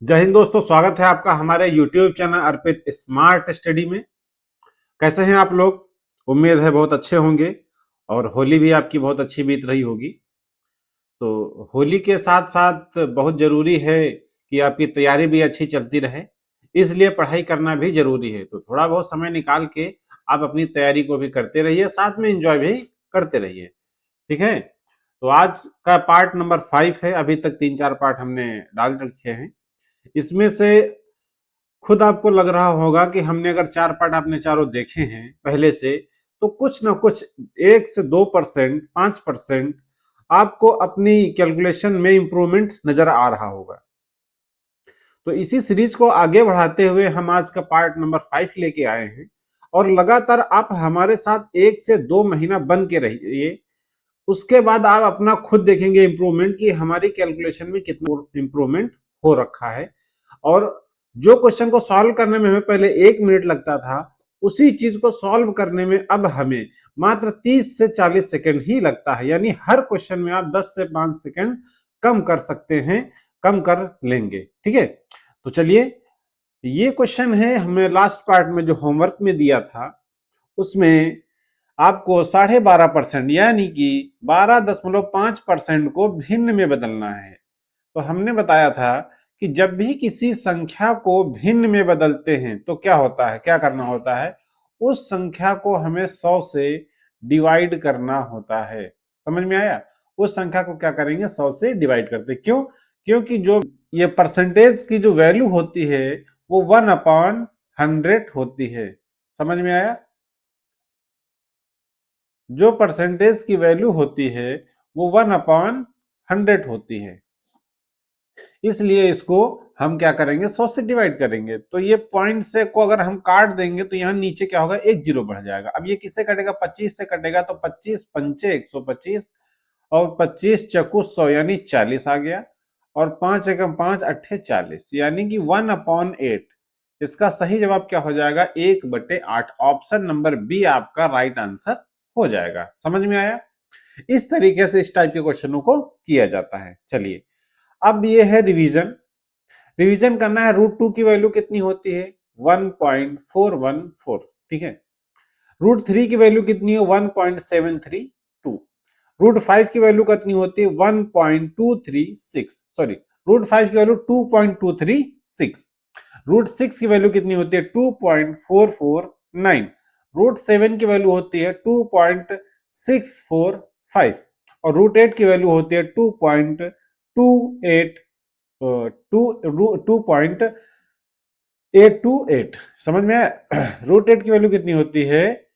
जय हिंद दोस्तों, स्वागत है आपका हमारे YouTube चैनल अर्पित स्मार्ट स्टडी में। कैसे हैं आप लोग? उम्मीद है बहुत अच्छे होंगे और होली भी आपकी बहुत अच्छी बीत रही होगी। तो होली के साथ साथ बहुत जरूरी है कि आपकी तैयारी भी अच्छी चलती रहे, इसलिए पढ़ाई करना भी जरूरी है। तो थोड़ा बहुत समय निकाल के आप अपनी तैयारी को भी करते रहिए, साथ में एंजॉय भी करते रहिए। ठीक है? तो आज का पार्ट नंबर 5 है। अभी तक 3-4 पार्ट हमने डाल रखे हैं। इसमें से खुद आपको लग रहा होगा कि हमने अगर 4 पार्ट आपने चारों देखे हैं पहले से, तो कुछ ना कुछ 1 से 2%, 5% आपको अपनी कैलकुलेशन में इंप्रूवमेंट नजर आ रहा होगा। तो इसी सीरीज को आगे बढ़ाते हुए हम आज का पार्ट नंबर 5 लेके आए हैं और लगातार आप हमारे साथ 1 से 2 महीना बन के रहिए। उसके बाद आप अपना खुद देखेंगे इंप्रूवमेंट कि हमारी कैलकुलेशन में कितना इंप्रूवमेंट हो रखा है। और जो क्वेश्चन को सॉल्व करने में हमें पहले 1 मिनट लगता था, उसी चीज को सॉल्व करने में अब हमें मात्र 30 से 40 सेकंड ही लगता है। यानी हर क्वेश्चन में आप 10 से 5 सेकंड कम कर सकते हैं, कम कर लेंगे। ठीक है? तो चलिए, ये क्वेश्चन है हमें लास्ट पार्ट में जो होमवर्क में दिया था, उसमें आपको 12.5% यानी कि 12.5% को भिन्न में बदलना है। तो हमने बताया था कि जब भी किसी संख्या को भिन्न में बदलते हैं तो क्या होता है, क्या करना होता है? उस संख्या को हमें 100 से डिवाइड करना होता है। समझ में आया? उस संख्या को क्या करेंगे? 100 से डिवाइड करते। क्यों? क्योंकि जो ये परसेंटेज की जो वैल्यू होती है वो 1/100 होती है। समझ में आया? जो परसेंटेज की वैल्यू होती है वो 1/100 होती है। इसलिए इसको हम क्या करेंगे? 100 से डिवाइड करेंगे। तो ये पॉइंट से को अगर हम काट देंगे तो यहाँ नीचे क्या होगा? एक जीरो बढ़ जाएगा। अब ये किससे कटेगा? 25 से कटेगा। तो 25 पंचे 125 और 25 चकु 100 यानी 40 आ गया। और 5 एकम 5 अट्ठे 40 यानी कि 1/8। इसका सही जवाब क्या हो जाएगा? 1/8। ऑप्शन नंबर बी आपका राइट आंसर हो जाएगा। समझ में आया? इस तरीके से इस टाइप के क्वेश्चनों को किया जाता है। चलिए, अब ये है रिवीजन। रिवीजन करना है। √2 की वैल्यू कितनी होती है? 1.414। ठीक है? √3 की वैल्यू कितनी है? 1.732। √5 की वैल्यू कितनी होती है? 1.236। सॉरी, √5 की वैल्यू 2.236। √6 की वैल्यू कितनी होती है? 2.449। √7 की वैल्यू होती है 2.645। और √8 की वैल्यू होती है 2.28 2.828। समझ में आया? √8 की वैल्यू कितनी होती है?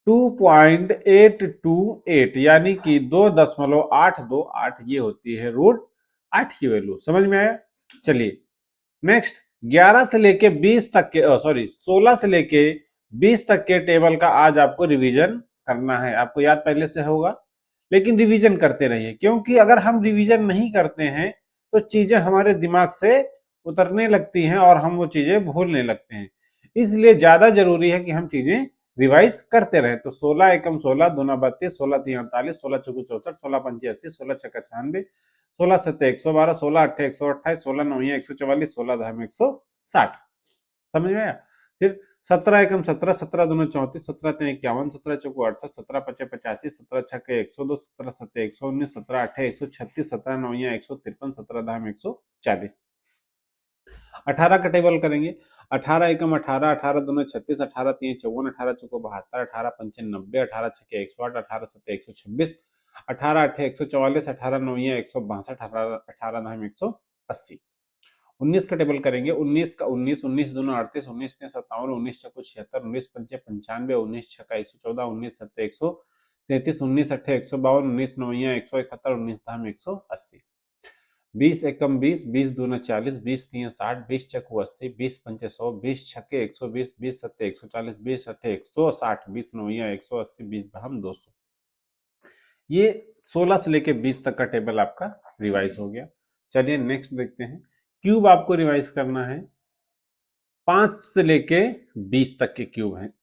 2.828 यानी कि 2.828 ये होती है √8 की वैल्यू। समझ में आया? चलिए नेक्स्ट, 11 से लेके 20 तक के, सॉरी 16 से लेके 20 तक के टेबल का आज आपको रिवीजन करना है। आपको याद पहले से होगा, लेकिन रिवीजन करते रहिए, क्योंकि अगर हम रिवीजन नहीं करते हैं तो चीजें हमारे दिमाग से उतरने लगती हैं और हम वो चीजें भूलने लगते हैं। इसलिए ज्यादा जरूरी है कि हम चीजें रिवाइज करते रहे। तो 16 एकम 16, दूना 32, 16 तीन 48, 16 चौको 64, 16 पंचे 80, 16 छक्का 96, 16 सत्ते 112, 16 अट्ठे 128, 16 नौया 144, 16 धाम 160। समझ में आया? फिर 17 एकम 17, 17 दूना 34, 17 तीन 51, 17 चौको 68, 17 पचे 85, 17 छक्के 102, 17 सत्ते 119, 17 अट्ठे 136, 17 नौया 153, 17 धाम 140। 18 का टेबल करेंगे। 18 एकम 18, 18 दूना 36, 18 तीन 54, 18 चौको 72, 18 पंचे 90, 18 छक्के 108, 18 सत्ते 126, 18 अट्ठे 144, 18 नौया 162, 18 धाम 180। 19 का टेबल करेंगे। 19 का 19, 19 दूना 38, 19 तीन 57, 19 चौको 76, 19 पंचे 95, 19 छक्का 114, 19 सत्ते 133, 19 अट्ठे 152, 19 नौया 171, 19 धाम 180। 20 एकम 20, 20 दूना 40, 20 तीन 60, 20 चक्कू 80, 20 पंचे 100, 20 छक्के 120, 20 सत्ते 140, 20 अट्ठे 160, 20 नौया 180, 20 धाम 200। ये 16 से लेके 20 तक का टेबल आपका रिवाइज हो गया। चलिए नेक्स्ट देखते हैं। क्यूब आपको रिवाइज करना है। 5 से लेके 20 तक के क्यूब हैं।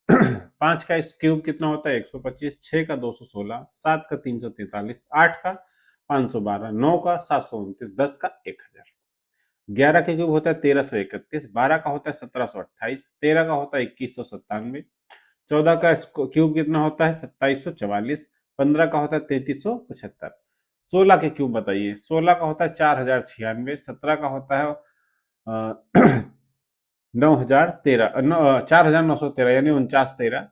5 का इस क्यूब कितना होता है? 125, 6 का 216, 7 का 343, 8 का 512, 9 का 729, 10 का 1000। 11 के क्यूब होता है 1331, 12 का होता है 1728, 13 का होता है 2197, 14 का क्यूब कितना होता है 2744, 15 का होता है 3375, 16 के क्यूब बताइए। 16 का होता है 4096, 17 का होता है 4913 यानी 4913,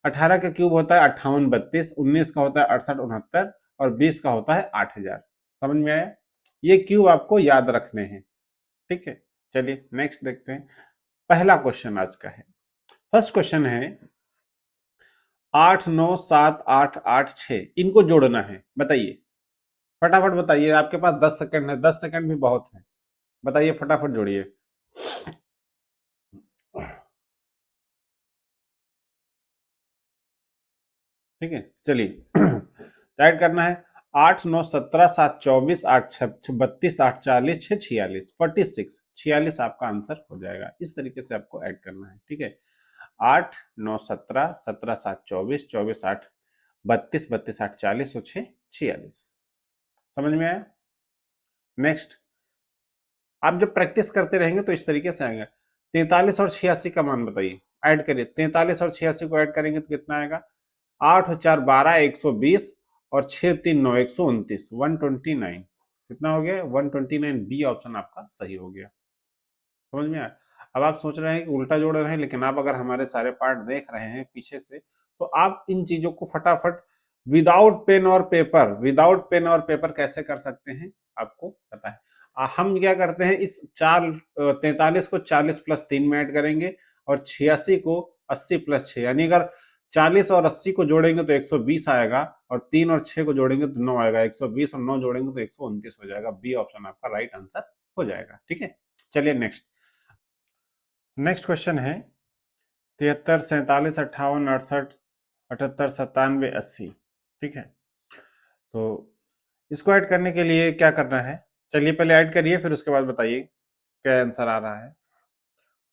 18 का क्यूब होता है 5832, 19 का होता है 6869 और 20 का होता है 8000। समझ में आया? ये क्यूब आपको याद रखने हैं। ठीक है, चलिए नेक्स्ट देखते हैं। पहला क्वेश्चन आज का है, फर्स्ट क्वेश्चन है 8 9 7 8 8 6, इनको जोड़ना है। बताइए, फटाफट बताइए, आपके पास 10 सेकंड है, 10 सेकंड भी बहुत है। बताइए, फटाफट जोड़िए। ठीक है, चलिए टाइप करना है 8 9 17 7 24 8 32 8 40 6 46 46, 46 आपका आंसर हो जाएगा। इस तरीके से आपको ऐड करना है। ठीक है, 8 9 17 17 7 24 24 8 32 32 8 40 और 6 46। समझ में आया? नेक्स्ट, आप जब प्रैक्टिस करते रहेंगे तो इस तरीके से आएगा। 43 और 86 का मान बताइए, ऐड करिए। 43 और 86 को ऐड करेंगे तो कितना आएगा? 8 और 4 12 120 और 6 3 9 129 129। कितना हो गया? 129। बी ऑप्शन आपका सही हो गया। समझ में आया? अब आप सोच रहे हैं कि उल्टा जोड़ रहे हैं, लेकिन आप अगर हमारे सारे पार्ट देख रहे हैं पीछे से, तो आप इन चीजों को फटाफट विदाउट पेन और पेपर कैसे कर सकते हैं आपको पता है। हम क्या करते हैं, इस 43 को 40 प्लस 3 में ऐड करेंगे और 86 को 80 प्लस 6, यानी अगर 40 और 80 को जोड़ेंगे तो 120 आएगा और 3 और 6 को जोड़ेंगे तो 9 आएगा। 120 और 9 जोड़ेंगे तो 129 हो जाएगा। बी ऑप्शन आपका राइट आंसर हो जाएगा। ठीक है, चलिए नेक्स्ट। नेक्स्ट क्वेश्चन है 73 47 58 68 78 97 80। ठीक है, तो इसको ऐड करने के लिए क्या करना है? चलिए पहले ऐड करिए, फिर उसके बाद बताइए क्या आंसर आ रहा है।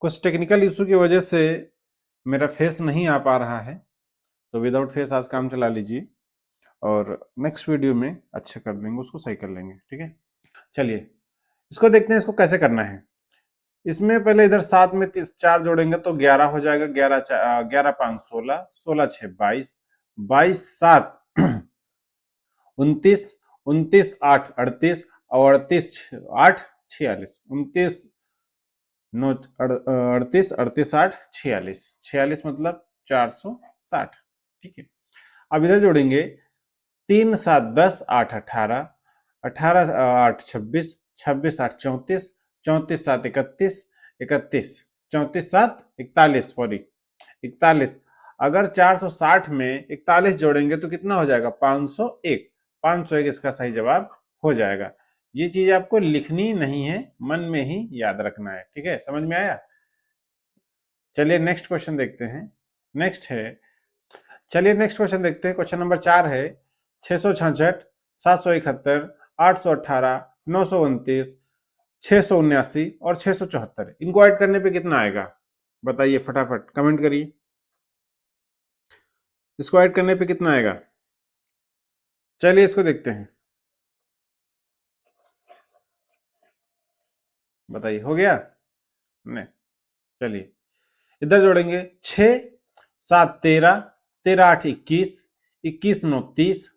कुछ टेक्निकल इशू की वजह से मेरा फेस नहीं आ पा रहा है, तो विदाउट फेस आज काम चला लीजिए और नेक्स्ट वीडियो में अच्छे कर लेंगे, उसको सही कर लेंगे। ठीक है, चलिए इसको देखते हैं, इसको कैसे करना है। इसमें पहले इधर 7 में 4 जोड़ेंगे तो 11 हो जाएगा। 11 5 16, 16 6 22, 22 7 29, 29 8 38 और 38 8 46, 29 9 38 38 8 46, 46 मतलब 460। ठीक है, अब इधर जोड़ेंगे 3 7 10 8 18, 18 8 26, 26 8 34, 34 7 31, 31 34 7 41, सॉरी 41। अगर 460 में 41 जोड़ेंगे तो कितना हो जाएगा? 501। 501 इसका सही जवाब हो जाएगा। ये चीज आपको लिखनी नहीं है, मन में ही याद रखना है। ठीक है, समझ में आया? चलिए नेक्स्ट क्वेश्चन देखते हैं। नेक्स्ट है, चलिए नेक्स्ट क्वेश्चन देखते हैं। क्वेश्चन नंबर 4 है 666 771 818 929 679 और 674, इनको ऐड करने पे कितना आएगा? बताइए फटाफट, कमेंट करिए। इसको ऐड करने पे कितना आएगा? चलिए इसको देखते हैं, बताइए हो गया? नहीं, चलिए इधर जोड़ेंगे 6 7 13, 13 8 21, 21 9 30,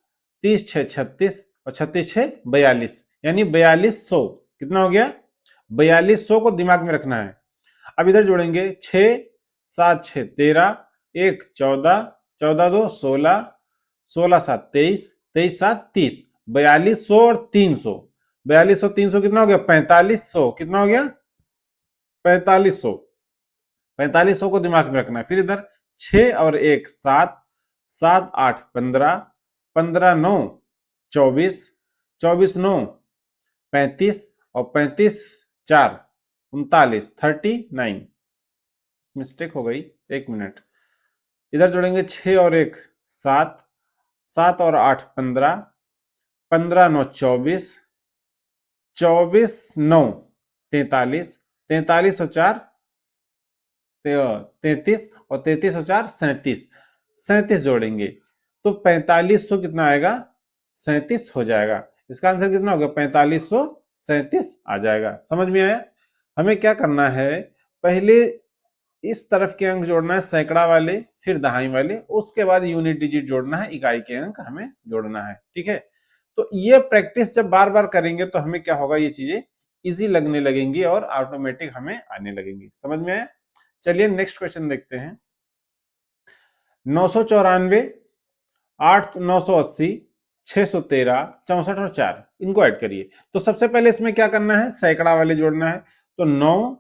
30 6 36 और 36 6 42, यानी 4200। कितना हो गया? 4200 को दिमाग में रखना है। अब इधर जोड़ेंगे 6 7 6 13, 1 14, 14 2 16, 16 7 23, 23 7 30, 4200 और 300। 4200 300 कितना हो गया? 4500। कितना हो गया? 4500। 4500 को दिमाग में रखना है। फिर इधर 6 और 1 7, 7 8 15, 15 9 24, 24 9 35 और 35 4 39, 39। मिस्टेक हो गई, 1 मिनट। इधर जोड़ेंगे 6 और 1 7, 7 और 8 15, 15 9 24, 24 9 43, 43 और 4 33 और 33 और 4 37, 37 जोड़ेंगे तो 4500 कितना आएगा? 37 हो जाएगा। इसका आंसर कितना होगा? 4500 37 आ जाएगा। समझ में आया? हमें क्या करना है, पहले इस तरफ के अंक जोड़ना है सैकड़ा वाले, फिर दहाई वाले, उसके बाद यूनिट डिजिट जोड़ना है, इकाई के अंक हमें जोड़ना है। ठीक है, तो ये प्रैक्टिस जब बार बार करेंगे तो हमें क्या होगा, ये चीजें इजी लगने लगेंगी और ऑटोमेटिक हमें आने लगेंगी। समझ में आया? चलिए नेक्स्ट क्वेश्चन देखते हैं। 994, 980, 613, 64 और 4 इनको ऐड करिए। तो सबसे पहले इसमें क्या करना है, सैकड़ा वाले जोड़ना है। तो 9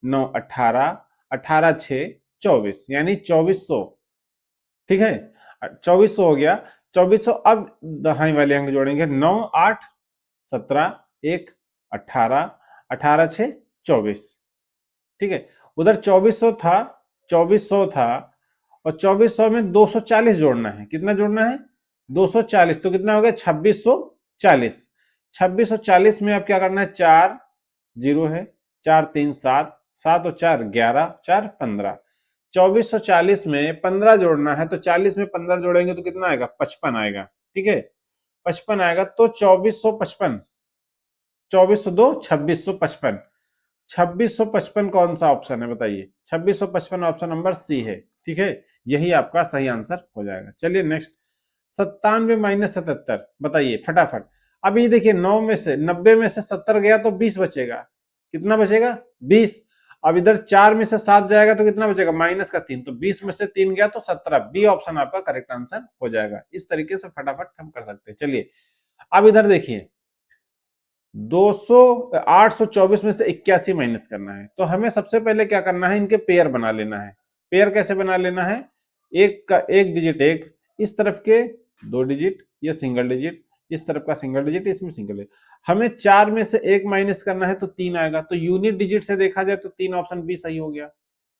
9 18, 18 6 24, यानी 2400। ठीक है, 2400 हो गया। 2400 अब दहाई वाले अंक जोड़ेंगे। 9 8 17, 1 18, 18 6 24। ठीक है, उधर 2400 था, 2400 था, और 2400 में 240 जोड़ना है। कितना जोड़ना है? 240। तो कितना हो गया? 2640। 2640 में अब क्या करना है, 4 जीरो है, 4 3 7, 7 और 4 11, 4 15। 2440 में 15 जोड़ना है, तो 40 में 15 जोड़ेंगे तो कितना आएगा? 55 आएगा। ठीक है, 55 आएगा। तो 2455, 2402 2655। 2655 कौन सा ऑप्शन है बताइए? 2655 ऑप्शन नंबर सी है। ठीक है, यही आपका सही आंसर हो जाएगा। चलिए नेक्स्ट, 97 माइनस 77 बताइए फटाफट। अब ये देखिए, 9 में से 90 में से 70 गया तो 20 बचेगा। कितना बचेगा? 20। अब इधर 4 में से 7 जाएगा तो कितना बचेगा? माइनस का 3। तो 20 में से 3 गया तो 17। बी ऑप्शन आपका करेक्ट आंसर हो जाएगा। इस तरीके से फटाफट हम कर सकते हैं। चलिए अब इधर देखिए, 200 824 में से 81 माइनस करना है। तो हमें सबसे पहले क्या करना है, इनके पेयर बना लेना है। पेयर कैसे बना लेना है? एक का एक डिजिट एक, इस तरफ के 2 डिजिट, ये सिंगल डिजिट, इस तरफ का सिंगल डिजिट, इसमें सिंगल डिजिट। हमें 4 में से 1 माइनस करना है तो 3 आएगा। तो यूनिट डिजिट से देखा जाए तो 3 ऑप्शन बी सही हो गया।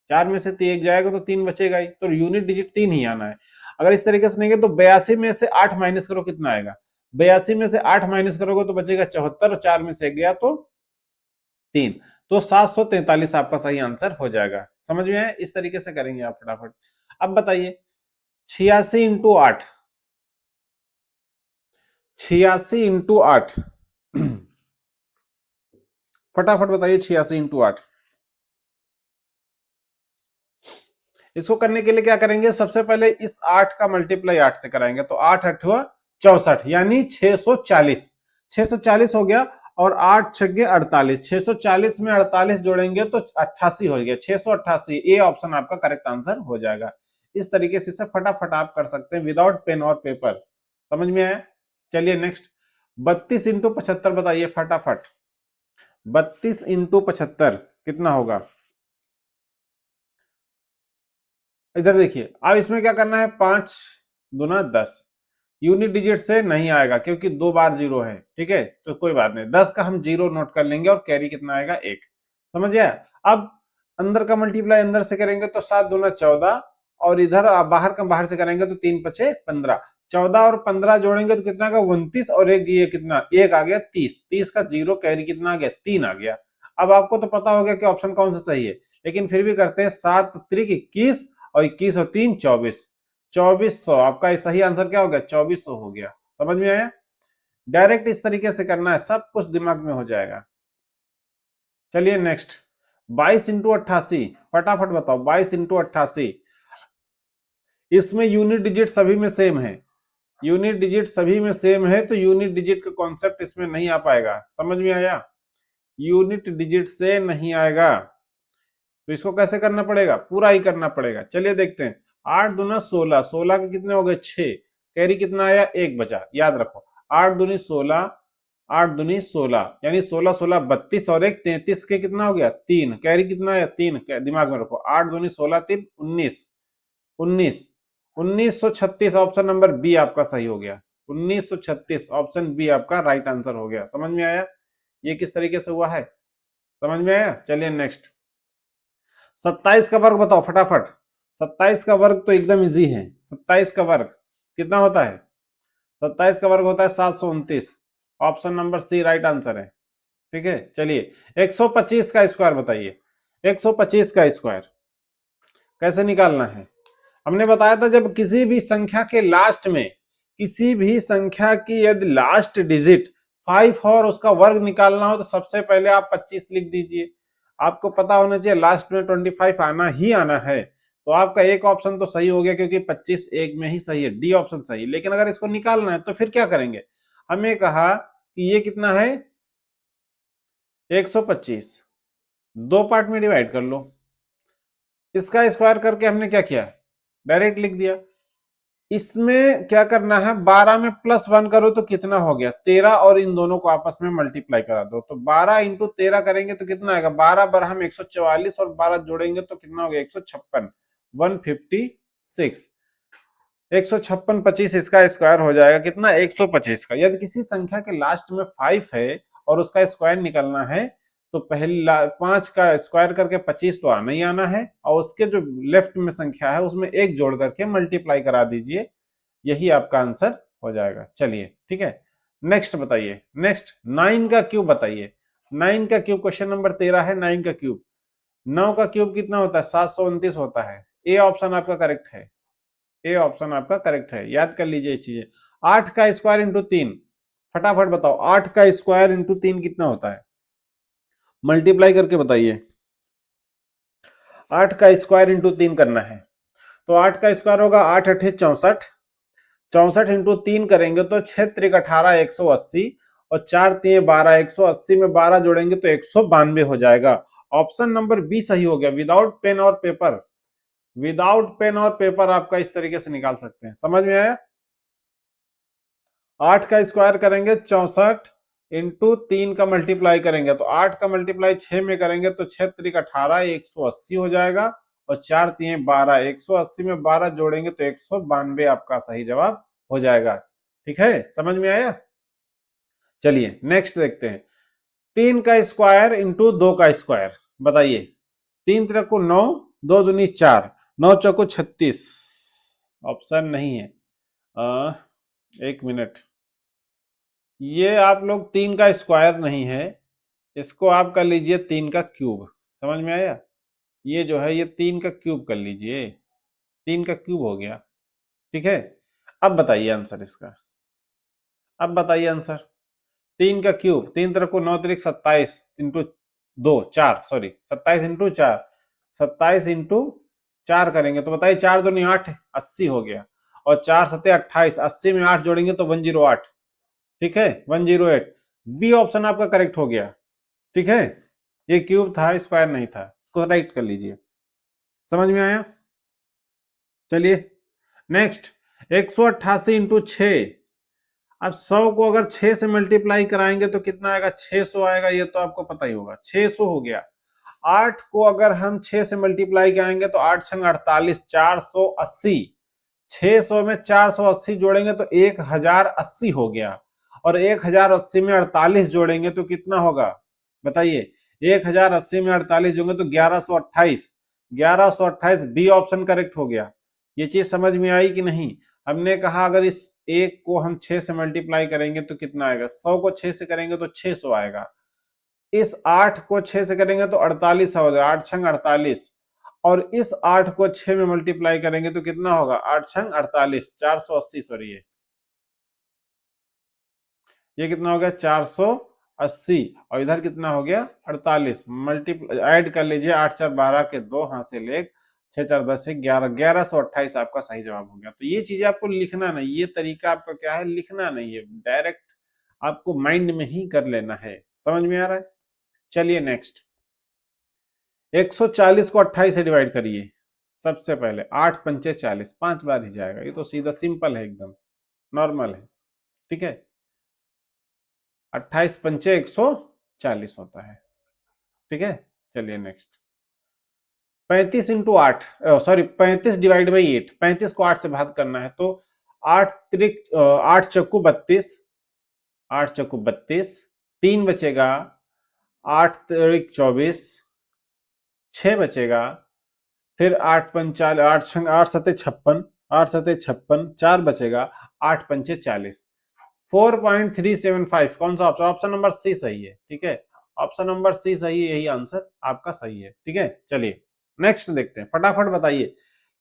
4 में से 1 जाएगा तो 3 बचेगा ही, तो यूनिट डिजिट 3 ही आना है। अगर इस तरीके से नहीं तो 82 में से 8 माइनस करो, कितना आएगा? 82 में से 8 माइनस करोगे तो बचेगा 74, और 4 में से 1 गया तो 3। तो 743 आपका सही आंसर हो जाएगा। समझ में आया? इस तरीके से करेंगे आप फटाफट। अब बताइए, 86 इंटू 8, 86 इंटू 8 फटाफट बताइए, 86 इंटू 8। इसको करने के लिए क्या करेंगे, सबसे पहले इस 8 का मल्टीप्लाई 8 से कराएंगे। तो 8 8 64, यानी 640। 640 हो गया, और 8 छगे 48। 640 में 48 जोड़ेंगे तो 88 हो गया। 688, ए ऑप्शन आपका करेक्ट आंसर हो जाएगा। इस तरीके से फटाफट आप कर सकते हैं विदाउट पेन और पेपर। समझ में आया? चलिए नेक्स्ट, 32 इंटू 75 बताइए फटाफट। 32 इंटू 75 कितना होगा? इधर देखिए, अब इसमें क्या करना है, 5 दूना 10। यूनिट डिजिट से नहीं आएगा क्योंकि 2 बार 0 है। ठीक है, तो कोई बात नहीं, 10 का हम 0 नोट कर लेंगे, और कैरी कितना आएगा? 1। समझ गया? अब अंदर का मल्टीप्लाई अंदर से करेंगे तो 7 दूना 14, और इधर बाहर का बाहर से करेंगे तो 3 पचे 15। 14 और 15 जोड़ेंगे तो कितना का? 29, और एक ये कितना? 1 आ गया 30। 30 का 0 कैरी कितना आ गया? 3 आ गया। अब आपको तो पता हो गया कि ऑप्शन कौन सा सही है, लेकिन फिर भी करते हैं। 7 त्रिक 21, और 21 और 3 24। 2400 आपका सही आंसर क्या हो गया? 2400 हो गया। समझ में आया? डायरेक्ट इस तरीके से करना है, सब कुछ दिमाग में हो जाएगा। चलिए नेक्स्ट, 22 इंटू 88 फटाफट बताओ। 22 इंटू 88, इसमें यूनिट डिजिट सभी में सेम है। यूनिट डिजिट सभी में सेम है, तो यूनिट डिजिट का कॉन्सेप्ट इसमें नहीं आ पाएगा। समझ में आया? यूनिट डिजिट से नहीं आएगा, तो इसको कैसे करना पड़ेगा? पूरा ही करना पड़ेगा। चलिए देखते हैं। 8 दूना 16, 16 के कितने हो गए? 6। कैरी कितना आया? 1 बचा। याद रखो, 8 दूनी 16, 8 दूनी 16, यानी 16 16 32, और एक 33 के कितना हो गया? 3। कैरी कितना आया? 3। दिमाग में रखो, 8 दूनी 16 3 19, 19 1936 ऑप्शन नंबर बी आपका सही हो गया। 1936 ऑप्शन बी आपका राइट आंसर हो गया। समझ में आया ये किस तरीके से हुआ है? समझ में आया? चलिए नेक्स्ट, 27 का वर्ग बताओ फटाफट। 27 का वर्ग तो एकदम इजी है। 27 का वर्ग कितना होता है? 27 का वर्ग होता है 729। Option number C right answer है। ठीक है, चलिए 125 का स्क्वायर बताइए। 125 का स्क्वायर कैसे निकालना है? हमने बताया था, जब किसी भी संख्या के लास्ट में, किसी भी संख्या की यदि लास्ट डिजिट 5 और उसका वर्ग निकालना हो तो सबसे पहले आप 25 लिख दीजिए। आपको पता होना चाहिए लास्ट में 25 आना ही आना है, तो आपका एक ऑप्शन तो सही हो गया क्योंकि 25 एक में ही सही है, डी ऑप्शन सही है। लेकिन अगर इसको निकालना है तो फिर क्या करेंगे, हमें कहा कि ये कितना है 125, दो पार्ट में डिवाइड कर लो, इसका स्क्वायर करके हमने क्या किया, डायरेक्ट लिख दिया। इसमें क्या करना है, 12 में +1 करो तो कितना हो गया 13, और इन दोनों को आपस में मल्टीप्लाई करा दो तो 12 इंटू 13 करेंगे तो कितना आएगा, 12 बरहम 144 और 12 जोड़ेंगे तो कितना हो गया 156, 156, 156 25 इसका स्क्वायर हो जाएगा कितना 125 का। यदि किसी संख्या के लास्ट में 5 है और उसका स्क्वायर निकलना है तो पहले 5 का स्क्वायर करके 25 तो आना ही आना है, और उसके जो लेफ्ट में संख्या है उसमें एक जोड़ करके मल्टीप्लाई करा दीजिए, यही आपका आंसर हो जाएगा। चलिए ठीक है, नेक्स्ट बताइए, नेक्स्ट 9 का क्यूब बताइए। 9 का क्यूब क्वेश्चन नंबर 13 है। 9 का क्यूब, 9 का क्यूब कितना होता है 729 होता है। ए ऑप्शन आपका करेक्ट है, ए ऑप्शन आपका करेक्ट है, याद कर लीजिए ये चीजें। 8 का स्क्वायर इंटू 3, फटाफट बताओ 8 का स्क्वायर इंटू 3 कितना होता है, मल्टीप्लाई करके बताइए। 8 का स्क्वायर इंटू 3 करना है तो 8 का स्क्वायर होगा 8 अठे 64, 64 इंटू 3 करेंगे तो 6 त्रिक 18 180, और 4 3 12, 180 में 12 जोड़ेंगे तो 192 हो जाएगा। ऑप्शन नंबर बी सही हो गया, विदाउट पेन और पेपर। विदाउट पेन और पेपर आपका इस तरीके से निकाल सकते हैं, समझ में आया। 8 का स्क्वायर करेंगे 64 इंटू 3 का मल्टीप्लाई करेंगे तो 8 का मल्टीप्लाई 6 में करेंगे तो 6 त्रिक 18 180 हो जाएगा, और 4 3 12, 180 में 12 जोड़ेंगे तो 192 आपका सही जवाब हो जाएगा। ठीक है, समझ में आया। चलिए नेक्स्ट देखते हैं, 3 का स्क्वायर इंटू 2 का स्क्वायर बताइए। 3 त्रिको 9, 2 दूनी 4, 9 चौको 36, ऑप्शन नहीं है। एक मिनट, ये आप लोग 3 का स्क्वायर नहीं है, इसको आप कर लीजिए 3 का क्यूब, समझ में आया। ये जो है ये 3 का क्यूब कर लीजिए, 3 का क्यूब हो गया। ठीक है, अब बताइए आंसर इसका, अब बताइए आंसर। 3 का क्यूब, 3 तरह को 9 तरीक 27 इंटू 2 4, सॉरी 27 इंटू 4, 27 इंटू 4 करेंगे तो बताइए 4 दूनी 8, 80 हो गया, और 4 सत्ते 28, 80 में 8 जोड़ेंगे तो 108। ठीक है, 108, बी ऑप्शन आपका करेक्ट हो गया। ठीक है, ये क्यूब था स्क्वायर नहीं था, इसको राइट कर लीजिए। समझ में आया। चलिए नेक्स्ट, 188 इंटू 6। अब 100 को अगर 6 से मल्टीप्लाई कराएंगे तो कितना आएगा 600 आएगा, ये तो आपको पता ही होगा, 600 हो गया। 8 को अगर हम 6 से मल्टीप्लाई करेंगे तो 8 छंग 48, 480, 600 में 480 जोड़ेंगे तो 1080 हो गया, और 1080 में 48 जोड़ेंगे तो कितना होगा बताइए, 1080 में 48 जोड़ेंगे तो 1128, 1128 बी ऑप्शन करेक्ट हो गया। ये चीज समझ में आई कि नहीं। हमने कहा अगर इस एक को हम 6 से मल्टीप्लाई करेंगे तो कितना आएगा, 100 को 6 से करेंगे तो 600 आएगा, इस 8 को 6 से करेंगे तो 48 हो जाएगा, 8 छंग 48, और इस 8 को 6 में मल्टीप्लाई करेंगे तो कितना होगा 8 छंग 48, 480, सॉरी ये कितना हो गया 480, और इधर कितना हो गया 48, मल्टीप्लाई ऐड कर लीजिए, 8 4 12 के 2 हासिल 1, 6 4 10 11, 1128 आपका सही जवाब हो गया। तो ये चीज आपको लिखना नहीं, ये तरीका आपका क्या है, लिखना नहीं है, डायरेक्ट आपको माइंड में ही कर लेना है। समझ में आ रहा है। चलिए नेक्स्ट, 140 को 28 से डिवाइड करिए। सबसे पहले 8 पंचे 40, 5 बार ही जाएगा, ये तो सीधा सिंपल है, एकदम नॉर्मल है। ठीक है, 28 पंचे 140 होता है। ठीक है, चलिए next, 35 into 8, sorry 35 divide by 8, 35 को 8 से भाग करना है तो 8 त्रिक 8 चक्कू 32, 8 चक्कू 32, 3 बचेगा, 8 त्रिक 24, 6 बचेगा, फिर 8 पंचाल 8 छंग 8 सते 56, 8 सते 56, 4 बचेगा, 8 पंचे 40, 4.375 कौन सा ऑप्शन, ऑप्शन नंबर सी सही है। ठीक है, ऑप्शन नंबर सी सही है, यही आंसर आपका सही है। ठीक है, चलिए नेक्स्ट देखते हैं, फटाफट बताइए,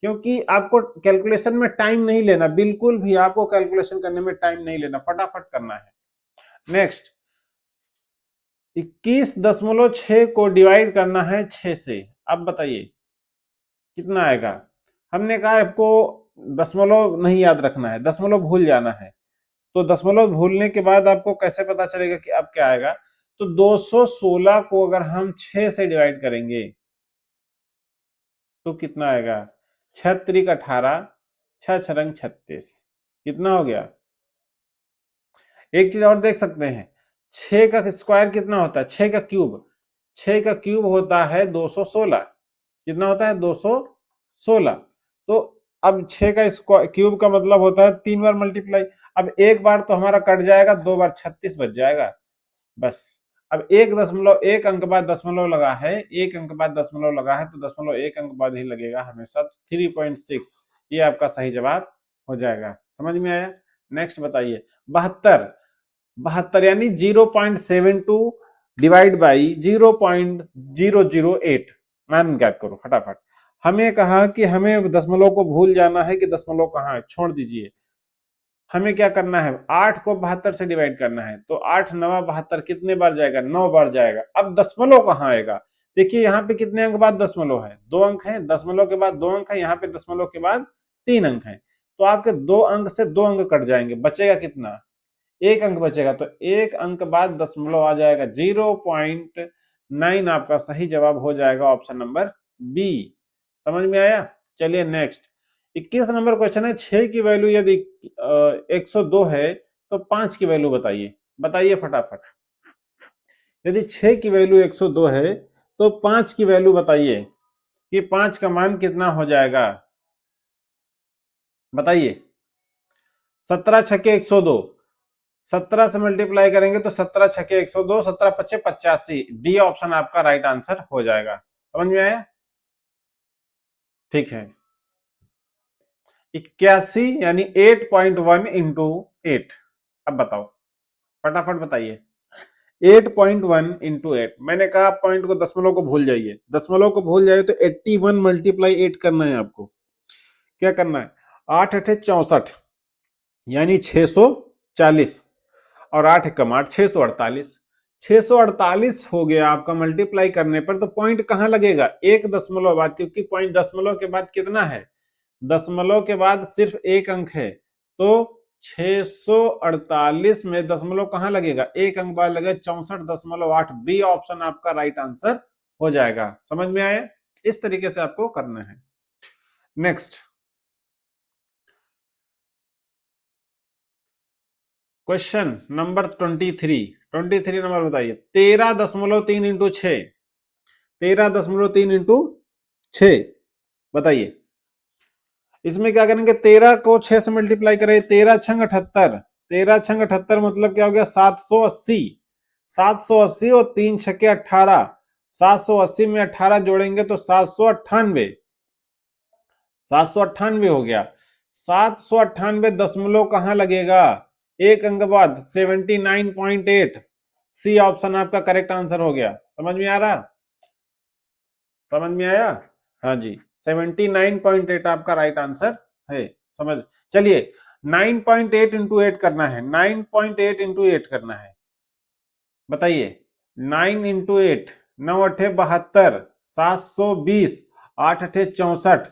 क्योंकि आपको कैलकुलेशन में टाइम नहीं लेना, बिल्कुल भी आपको कैलकुलेशन करने में टाइम नहीं लेना, फटाफट करना है। नेक्स्ट, 21.6 को डिवाइड करना है 6 से। अब बताइए कितना आएगा। हमने कहा आपको दशमलव नहीं याद रखना है, दशमलव भूल जाना है। तो दशमलव भूलने के बाद आपको कैसे पता चलेगा कि अब क्या आएगा। तो 216 को अगर हम 6 से डिवाइड करेंगे तो कितना आएगा। 6 × 18, 6 × 36, कितना हो गया। एक चीज और देख सकते हैं, 6 का स्क्वायर कितना होता है, 6 का क्यूब। 6 का क्यूब होता है 216। कितना होता है 216। तो अब 6 का क्यूब का मतलब होता है 3 बार मल्टीप्लाई। अब एक बार तो हमारा कट जाएगा, 2 बार 36 बच जाएगा बस। अब 1 अंक बाद दशमलव लगा है, 1 अंक बाद दशमलव लगा है, तो दशमलव 1 अंक बाद ही लगेगा हमेशा। 3.6 ये आपका सही जवाब हो जाएगा। समझ में आया। नेक्स्ट बताइए 72। 72 यानी 0.72 डिवाइड बाई 0.008। मान ज्ञात करो फटाफट। हमें कहा कि हमें दशमलव को भूल जाना है कि दशमलव कहाँ है, छोड़ दीजिए। हमें क्या करना है, 8 को 72 से डिवाइड करना है। तो 8 9 72 कितने बार जाएगा, 9 बार जाएगा। अब दशमलव कहाँ आएगा, देखिए यहाँ पे कितने अंक बाद दशमलव है, 2 अंक है। दशमलव के बाद 2 अंक है, यहाँ पे दशमलव के बाद 3 अंक है। तो आपके 2 अंक से 2 अंक कट जाएंगे, बचेगा कितना, 1 अंक बचेगा। तो 1 अंक बाद दशमलव आ जाएगा 0.9। आपका सही जवाब हो जाएगा ऑप्शन नंबर बी। समझ में आया। चलिए नेक्स्ट 21 नंबर क्वेश्चन है। 6 की वैल्यू यदि 102 है तो 5 की वैल्यू बताइए। बताइए फटाफट। यदि 6 की वैल्यू 102 है तो 5 की वैल्यू बताइए कि 5 का मान कितना हो जाएगा। बताइए। 17 छक्के 102, 17 से मल्टीप्लाई करेंगे तो 17 छक्के 102, 17 पच्चे 85। डी ऑप्शन आपका राइट आंसर हो जाएगा। समझ में आया। ठीक है 81 यानी 8.1 इंटू 8। अब बताओ फटाफट बताइए। 8.1 इंटू 8। मैंने कहा पॉइंट को दशमलव को भूल जाइए, दशमलव को भूल जाइए तो 81 मल्टीप्लाई 8 करना है आपको। क्या करना है, 8 8 64 यानी 640 और 8 कम 8 648। 648 हो गया आपका मल्टीप्लाई करने पर। तो पॉइंट कहां लगेगा, एक दशमलव बाद, क्योंकि पॉइंट दशमलव के बाद कितना है, दशमलव के बाद सिर्फ एक अंक है। तो 648 में दशमलव कहां लगेगा, एक अंक बाद लगेगा 64.8। बी ऑप्शन आपका राइट आंसर हो जाएगा। समझ में आया। इस तरीके से आपको करना है। नेक्स्ट क्वेश्चन नंबर 23 नंबर बताइए। 13.3 इंटू 6, 13.3 इंटू 6 बताइए। इसमें क्या करेंगे, 13 को 6 से मल्टीप्लाई करें, 13 छंग 78, 13 छंग 78 मतलब क्या हो गया 780। 780 और 3 छक्के 18, 780 में 18 जोड़ेंगे तो 798, 798 हो गया। 798 दशमलव कहां लगेगा, एक अंक बाद 79.8। सी ऑप्शन आपका करेक्ट आंसर हो गया। समझ में आ रहा, समझ में आया। हाँ जी 79.8 आपका राइट आंसर है। समझ। चलिए 9.8 इंटू 8 करना है, 9.8 इंटू 8 करना है। बताइए 9 इंटू 8, 9 अठे 72, 720, 8 अठे 64,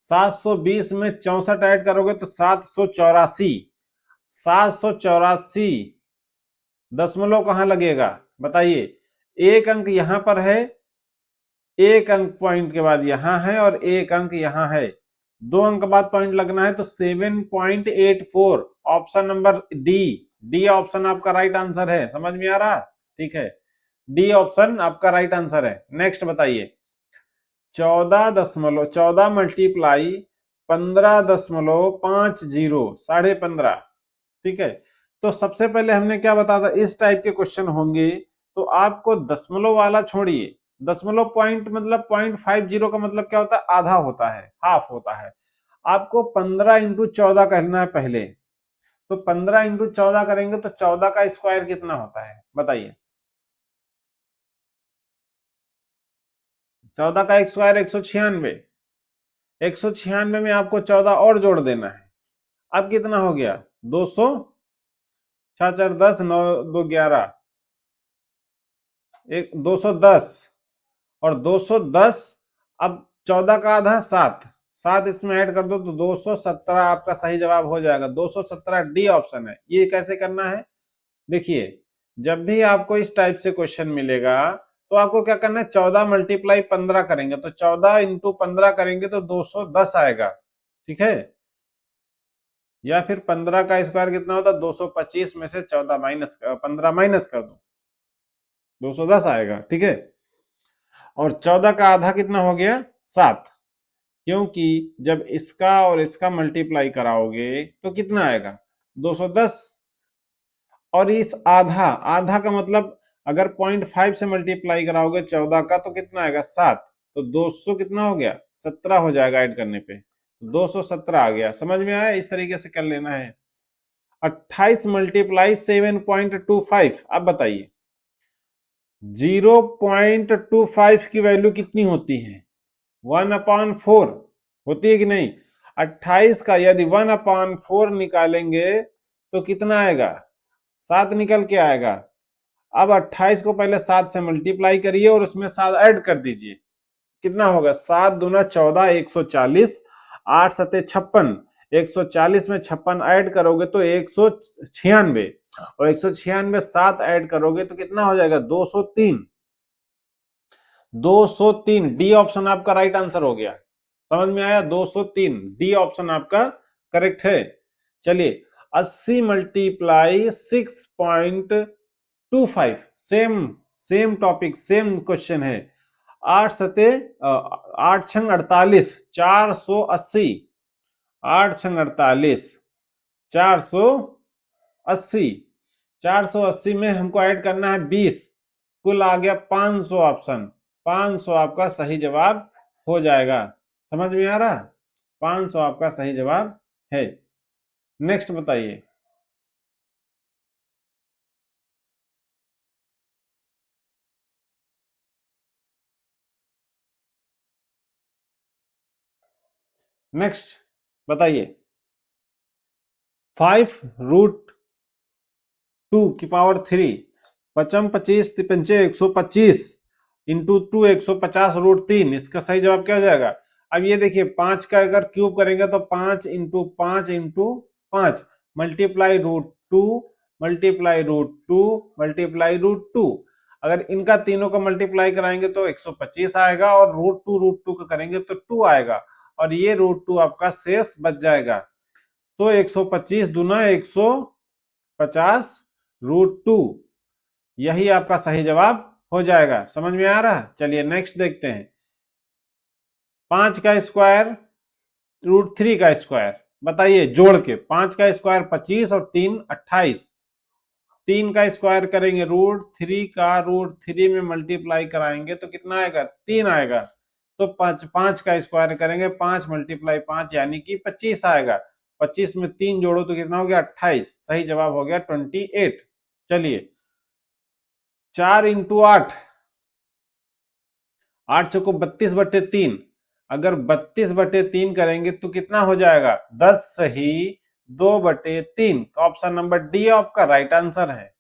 720 में 64 ऐड करोगे तो 784। 784 दशमलव कहां लगेगा बताइए। एक अंक यहां पर है, एक अंक पॉइंट के बाद यहां है और एक अंक यहां है, 2 अंक बाद पॉइंट लगना है। तो 7.84 option number D. D option आपका राइट आंसर है। समझ में आ रहा। ठीक है डी ऑप्शन आपका राइट आंसर है। नेक्स्ट बताइए 14 मल्टीप्लाई 15.50 15.5। ठीक है तो सबसे पहले हमने क्या बताया था, इस टाइप के क्वेश्चन होंगे तो आपको दशमलव वाला छोड़िए। दशमलव पॉइंट मतलब 0.50 का मतलब क्या होता है, आधा होता है, हाफ होता है। आपको 15 इंटू 14 करना है पहले। तो 15 इंटू 14 करेंगे तो 14 का स्क्वायर कितना होता है बताइए। 14 का स्क्वायर 196। 196 में आपको 14 और जोड़ देना है। अब कितना हो गया 200, 4 4 10 9 2 11, एक 210 और 210, अब 14 का आधा 7, 7 इसमें ऐड कर दो तो 217 आपका सही जवाब हो जाएगा। 217 डी ऑप्शन है। ये कैसे करना है, देखिए जब भी आपको इस टाइप से क्वेश्चन मिलेगा तो आपको क्या करना है, 14 मल्टीप्लाई 15 करेंगे तो 14 इंटू 15 करेंगे तो 210 आएगा, ठीक है। या फिर 15 का स्क्वायर कितना होता है, 225 में से 14 माइनस 15 माइनस कर दो, 210 आएगा, ठीक है। और 14 का आधा कितना हो गया, 7, क्योंकि जब इसका और इसका मल्टीप्लाई कराओगे तो कितना आएगा, 210। और इस आधा, आधा का मतलब अगर 0.5 से मल्टीप्लाई कराओगे 14 का तो कितना आएगा, 7, तो 200 कितना हो गया, 17 हो जाएगा ऐड करने पे, 217 आ गया। समझ में आया, इस तरीके से कर लेना है। 28 मल्टीप्लाई 7.25, अब बताइए 0.25 की वैल्यू कितनी होती है, 1/4 होती है कि नहीं। 28 का यदि 1/4 निकालेंगे तो कितना आएगा, 7 निकल के आएगा। अब 28 को पहले 7 से मल्टीप्लाई करिए और उसमें 7 ऐड कर दीजिए, कितना होगा, 7 दूना 14, 140, 8 सते 56, 140 में 56 ऐड करोगे तो 196, और 196 7 ऐड करोगे तो कितना हो जाएगा, 203। 203 डी ऑप्शन आपका राइट आंसर हो गया। समझ में आया, 203 डी ऑप्शन आपका करेक्ट है। चलिए 80 multiply 6.25, same topic, same question है। 8 सते 8 छंग 48, 480, 8 छंग 48, 480, 480 में हमको ऐड करना है 20, कुल आ गया 500 ऑप्शन, 500 आपका सही जवाब हो जाएगा। समझ में आ रहा, 500 आपका सही जवाब है। नेक्स्ट बताइए, नेक्स्ट बताइए 5√2 पचम 25 तिपंचे 125 इंटू 2 150√3, इसका सही जवाब क्या हो जाएगा। अब ये देखिए 5 का अगर क्यूब करेंगे तो 5 into 5 into 5 multiply √2 multiply √2 multiply √2, अगर इनका तीनों का मल्टीप्लाई कराएंगे तो 125 आएगा, और √2 का करेंगे तो 2 आएगा, और ये √2 आपका शेष बच जाएगा। तो 125 दूना 150√2, यही आपका सही जवाब हो जाएगा। समझ में आ रहा है, चलिए नेक्स्ट देखते हैं। 5 का स्क्वायर √3 का स्क्वायर, बताइए जोड़ के, 5 का स्क्वायर 25 और 3 28, 3 का स्क्वायर करेंगे √3 का √3 में मल्टीप्लाई कराएंगे तो कितना आएगा, 3 आएगा। तो 5 का स्क्वायर करेंगे 5 मल्टीप्लाई 5 यानी कि 25 आएगा। 25 में 3 जोड़ो तो कितना हो गया, 28, सही जवाब हो गया 28। चलिए 4 इंटू 8, 8 चौको 32/3, अगर 32/3 करेंगे तो कितना हो जाएगा, 10 सही 2/3, ऑप्शन नंबर डी आपका राइट आंसर है,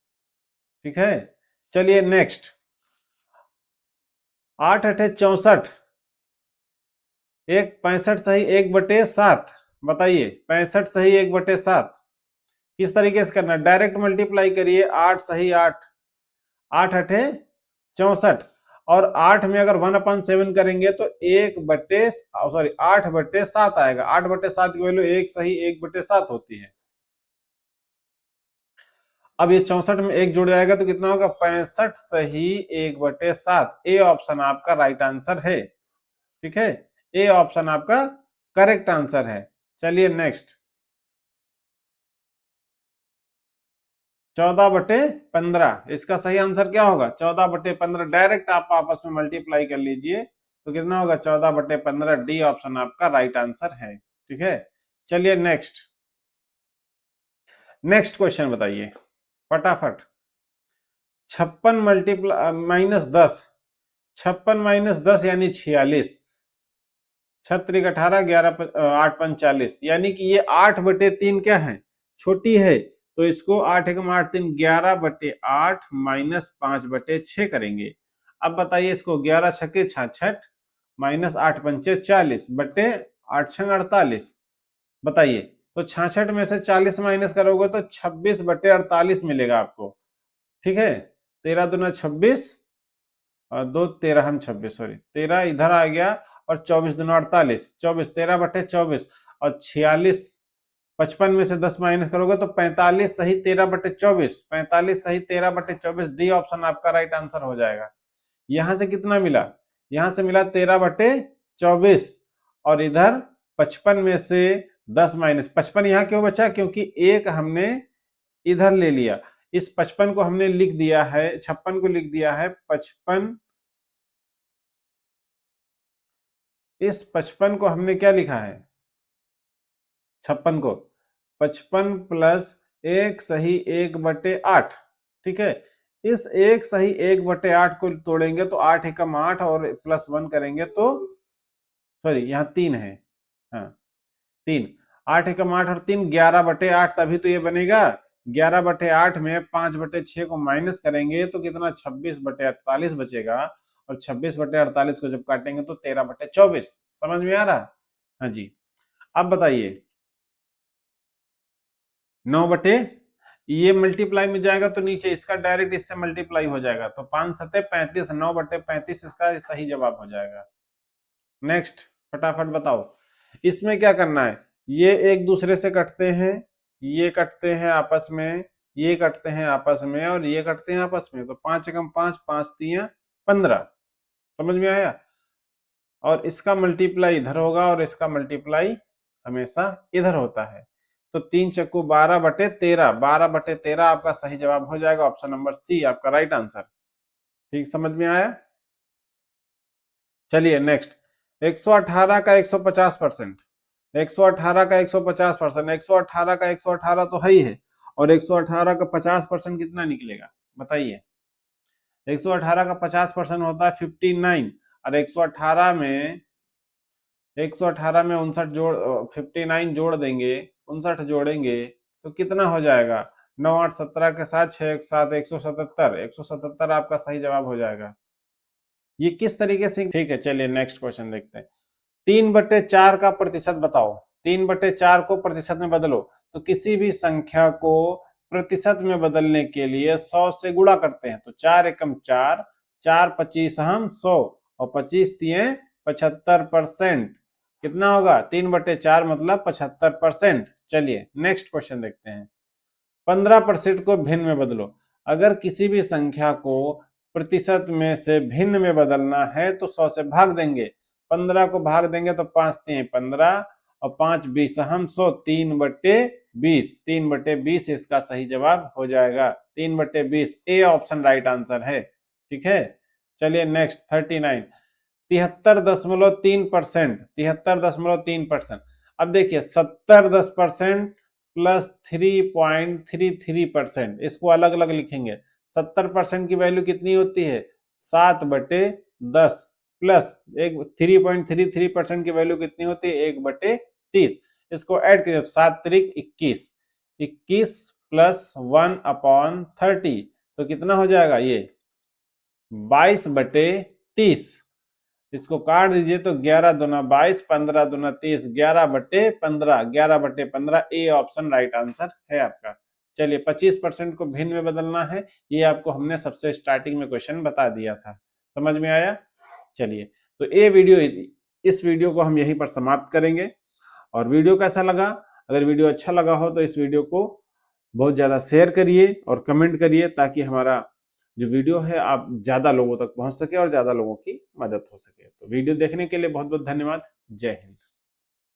ठीक है। चलिए नेक्स्ट 8 8 64, एक 65 सही 1/7, बताइए 65 सही 1/7 किस तरीके से करना है, डायरेक्ट मल्टीप्लाई करिए, 8 सही 8, 8 8 64, और 8 में अगर 1/7 करेंगे तो 8/7 आएगा। 8/7 की वैल्यू 1 सही 1/7 होती है। अब ये 64 में 1 जुड़ जाएगा तो कितना होगा, 65 सही 1/7, ए ऑप्शन आपका राइट आंसर है, ठीक है। ए ऑप्शन आपका करेक्ट आंसर है। चलिए नेक्स्ट 14/15, इसका सही आंसर क्या होगा, 14/15, डायरेक्ट आप आपस में मल्टीप्लाई कर लीजिए तो कितना होगा, 14/15, डी ऑप्शन आपका राइट आंसर है, ठीक है। चलिए नेक्स्ट क्वेश्चन बताइए फटाफट। 56 मल्टीप्लाई -10, 56 - 10 यानी 46, 6 18 11 8 5 40, यानी कि ये 8/3 क्या है, छोटी है, तो इसको 8 एकम 8 3 11/8 माइनस 5/6 करेंगे। अब बताइए इसको 11 छके 66 माइनस 8 पंचे 40 बटे 8 छंग 48। बताइए तो 66 में से 40 माइनस करोगे तो 26/48 मिलेगा आपको। ठीक है, 13 दूना 26 और 2 13 हम 26, सॉरी 13 इधर आ गया और 24 दूना 48, 24 13/24 और 46 55 में से 10 माइनस करोगे तो 45 सही 13/24, 45 सही 13/24, डी ऑप्शन आपका राइट आंसर हो जाएगा। यहां से कितना मिला, यहां से मिला 13/24 और इधर 55 में से 10 माइनस 55 यहाँ क्यों बचा, क्योंकि एक हमने इधर ले लिया। इस 55 को हमने लिख दिया है, 56 को लिख दिया है 55, इस 55 को हमने क्या लिखा है, 56 को 55 प्लस 1 सही 1/8। ठीक है, इस 1 सही 1/8 को तोड़ेंगे तो 8 एकम 8 और प्लस 1 करेंगे तो, सॉरी यहाँ 3 है, हाँ 3, 8 एकम 8 और 3 11/8, तभी तो ये बनेगा। 11/8 में 5/6 को माइनस करेंगे तो कितना 26/48 बचेगा, और 26/48 को जब काटेंगे तो 13/24। समझ में आ रहा? हाँ जी। अब बताइए 9 ये मल्टीप्लाई में जाएगा तो नीचे इसका डायरेक्ट इससे मल्टीप्लाई हो जाएगा, तो 5 सत्ते 35, 9/35 इसका सही जवाब हो जाएगा। नेक्स्ट फटाफट बताओ, इसमें क्या करना है, ये एक दूसरे से कटते हैं, ये कटते हैं आपस में, ये कटते हैं आपस में और ये कटते हैं आपस में, तो 5 एकम 5 5 3 15। समझ में आया? और इसका मल्टीप्लाई इधर होगा और इसका मल्टीप्लाई हमेशा इधर होता है, तो 3 चक्कू 12/13, 12/13 आपका सही जवाब हो जाएगा। ऑप्शन नंबर सी आपका राइट आंसर। ठीक, समझ में आया? चलिए नेक्स्ट, 118 का 150%, 118 का 150%, 118 का 118 तो है ही है, और 118 का 50% कितना निकलेगा बताइए? 118 का 50% होता है 59, और 118 में 59 जोड़ 59 जोड़ देंगे, 59 जोड़ेंगे तो कितना हो जाएगा, 9 8 17 के साथ 6 1 7 177, 177 आपका सही जवाब हो जाएगा। ये किस तरीके से, ठीक है चलिए नेक्स्ट क्वेश्चन देखते हैं। 3/4 का प्रतिशत बताओ, 3/4 को प्रतिशत में बदलो, तो किसी भी संख्या को प्रतिशत में बदलने के लिए 100 से गुणा करते हैं, तो 4 एकम 4, 4 25 हम 100 और 25 दिए 75%, कितना होगा 3/4 मतलब 75%। चलिए नेक्स्ट क्वेश्चन देखते हैं। 15% को भिन्न में बदलो, अगर किसी भी संख्या को प्रतिशत में से भिन्न में बदलना है तो 100 से भाग देंगे, 15 को भाग देंगे तो 5 3 15 और 5 20 हम 100, 3/20, 3/20 इसका सही जवाब हो जाएगा, 3/20 ए ऑप्शन राइट आंसर है। ठीक है, चलिए नेक्स्ट 39, 73.3%, 73.3%। अब देखिए 70% प्लस 3.33%, इसको अलग अलग लिखेंगे। 70% की वैल्यू कितनी होती है 7/10 प्लस 3.33% की वैल्यू कितनी होती है 1/30, इसको ऐड करिए 7 त्रिक 21, 21 प्लस 1/30 तो कितना हो जाएगा ये 22/30, इसको काट दीजिए तो 11 दूना 22, 15 दूना 30, 11/15, 11/15 ए ऑप्शन राइट आंसर है आपका। चलिए 25% को भिन्न में बदलना है, ये आपको हमने सबसे स्टार्टिंग में क्वेश्चन बता दिया था। समझ में आया? चलिए तो ये वीडियो, इस वीडियो को हम यहीं पर समाप्त करेंगे। और वीडियो कैसा लगा, अगर वीडियो अच्छा लगा हो तो इस वीडियो को बहुत ज्यादा शेयर करिए और कमेंट करिए, ताकि हमारा जो वीडियो है आप ज्यादा लोगों तक पहुंच सके और ज्यादा लोगों की मदद हो सके। तो वीडियो देखने के लिए बहुत बहुत धन्यवाद। जय हिंद।